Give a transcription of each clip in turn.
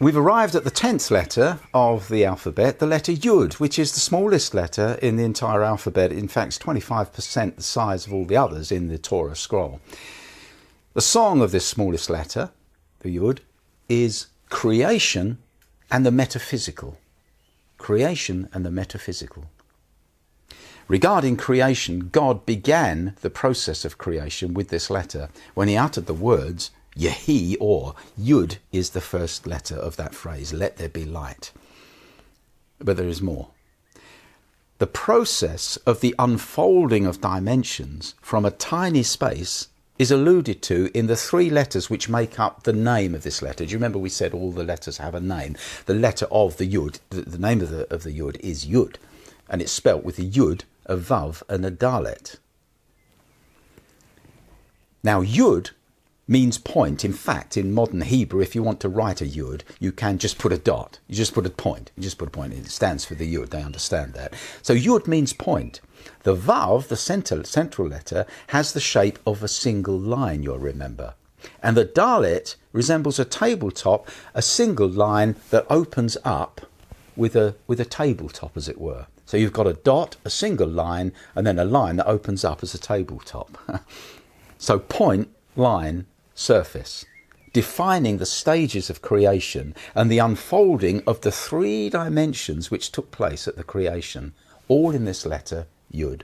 We've arrived at the 10th letter of the alphabet, the letter Yud, which is the smallest letter in the entire alphabet. In fact, it's 25% the size of all the others in the Torah scroll. The song of this smallest letter, the Yud, is creation and the metaphysical. Creation and the metaphysical. Regarding creation, God began the process of creation with this letter when he uttered the words Yehi, or Yud is the first letter of that phrase, let there be light. But there is more. The process of the unfolding of dimensions from a tiny space is alluded to in the three letters which make up the name of this letter. Do you remember we said all the letters have a name? The letter of the Yud, the name of the Yud is Yud, and it's spelt with a Yud, a Vav and a Dalet. Now Yud means point. In fact, in modern Hebrew, if you want to write a Yud, you can just put a dot. You just put a point. You just put a point. It stands for the Yud. They understand that. So Yud means point. The Vav, the central letter, has the shape of a single line, you'll remember. And the Dalet resembles a tabletop, a single line that opens up with a tabletop, as it were. So you've got a dot, a single line, and then a line that opens up as a tabletop. So point, line, surface, defining the stages of creation and the unfolding of the three dimensions which took place at the creation, all in this letter Yud.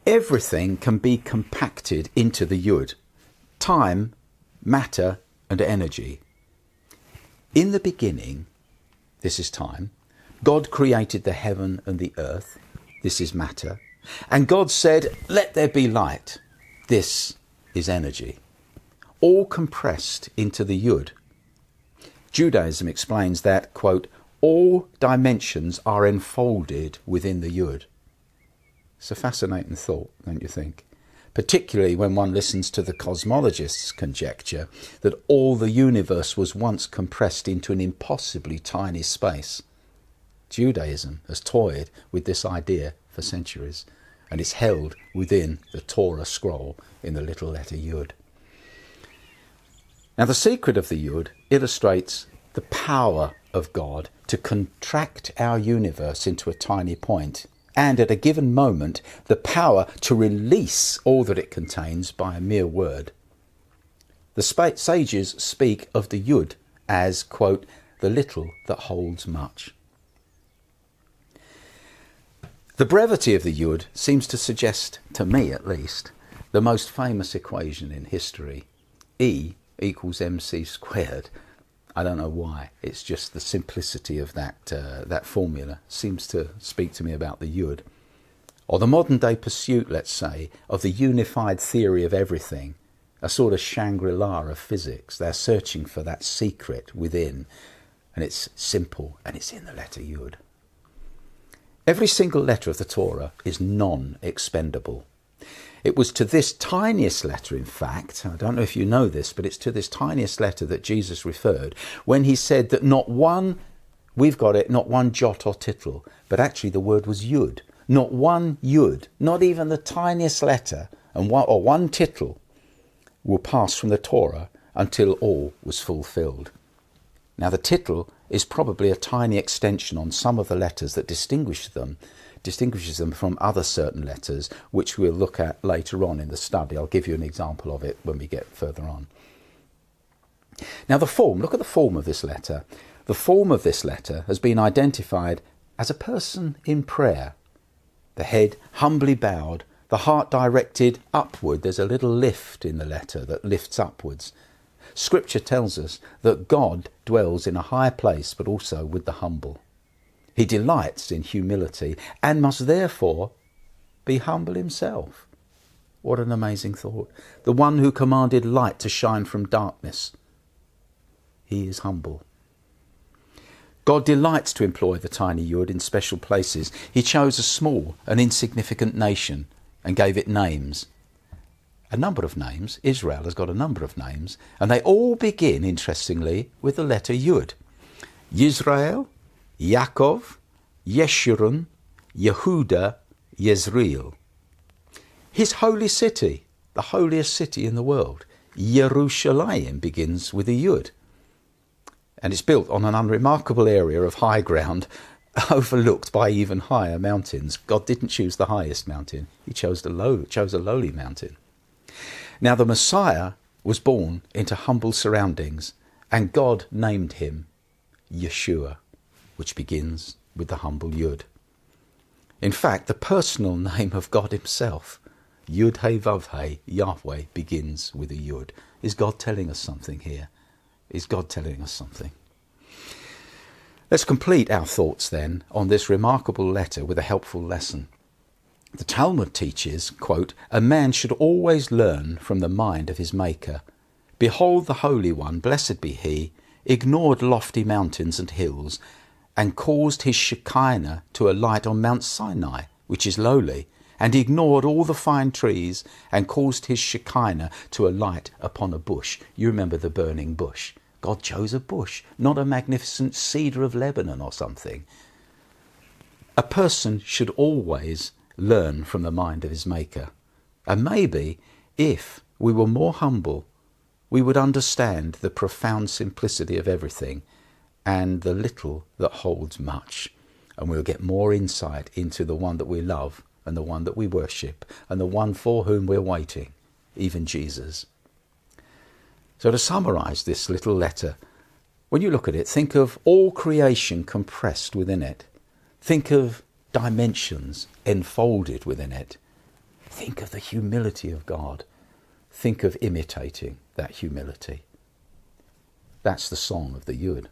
Everything can be compacted into the Yud: time, matter and energy. In the beginning, this is time, God created the heaven and the earth, this is matter, and God said, let there be light, this is energy, all compressed into the Yud. Judaism explains that, quote, all dimensions are enfolded within the Yud. It's a fascinating thought, don't you think? Particularly when one listens to the cosmologists' conjecture that all the universe was once compressed into an impossibly tiny space. Judaism has toyed with this idea for centuries, and it's held within the Torah scroll in the little letter Yud. Now the secret of the Yud illustrates the power of God to contract our universe into a tiny point, and at a given moment the power to release all that it contains by a mere word. The sages speak of the Yud as, quote, the little that holds much. The brevity of the Yud seems to suggest, to me at least, the most famous equation in history. E equals mc squared. I don't know why. It's just the simplicity of that formula seems to speak to me about the Yud. Or the modern day pursuit, let's say, of the unified theory of everything, a sort of Shangri-La of physics. They're searching for that secret within, and it's simple, and it's in the letter Yud. Every single letter of the Torah is non-expendable. It was to this tiniest letter, in fact, I don't know if you know this, but it's to this tiniest letter that Jesus referred when he said that not one, we've got it, not one jot or tittle, but actually the word was Yud. Not one Yud, not even the tiniest letter and one tittle will pass from the Torah until all was fulfilled. Now the tittle is probably a tiny extension on some of the letters that distinguishes them from other certain letters, which we'll look at later on in the study. I'll give you an example of it when we get further on. Now the form, look at the form of this letter. The form of this letter has been identified as a person in prayer. The head humbly bowed, the heart directed upward. There's a little lift in the letter that lifts upwards. Scripture tells us that God dwells in a high place, but also with the humble. He delights in humility and must therefore be humble himself. What an amazing thought. The one who commanded light to shine from darkness. He is humble. God delights to employ the tiny Yud in special places. He chose a small and insignificant nation and gave it names. A number of names. Israel has got a number of names, and they all begin, interestingly, with the letter Yud. Yisrael, Yaakov, Yeshurun, Yehuda, Yezreel. His holy city, the holiest city in the world, Yerushalayim, begins with a Yud. And it's built on an unremarkable area of high ground overlooked by even higher mountains. God didn't choose the highest mountain. He chose a lowly mountain. Now the Messiah was born into humble surroundings, and God named him Yeshua, which begins with the humble Yud. In fact, the personal name of God himself, Yud He Vav He, Yahweh, begins with a Yud. Is God telling us something here? Is God telling us something? Let's complete our thoughts then on this remarkable letter with a helpful lesson. The Talmud teaches, quote, "A man should always learn from the mind of his Maker. Behold the Holy One, blessed be he, ignored lofty mountains and hills, and caused his Shekinah to alight on Mount Sinai, which is lowly, and ignored all the fine trees, and caused his Shekinah to alight upon a bush." You remember the burning bush. God chose a bush, not a magnificent cedar of Lebanon or something. A person should always learn from the mind of his Maker. And maybe, if we were more humble, we would understand the profound simplicity of everything and the little that holds much. And we'll get more insight into the one that we love and the one that we worship and the one for whom we're waiting, even Jesus. So to summarize this little letter, when you look at it, think of all creation compressed within it. Think of dimensions enfolded within it. Think of the humility of God. Think of imitating that humility. That's the song of the Yud.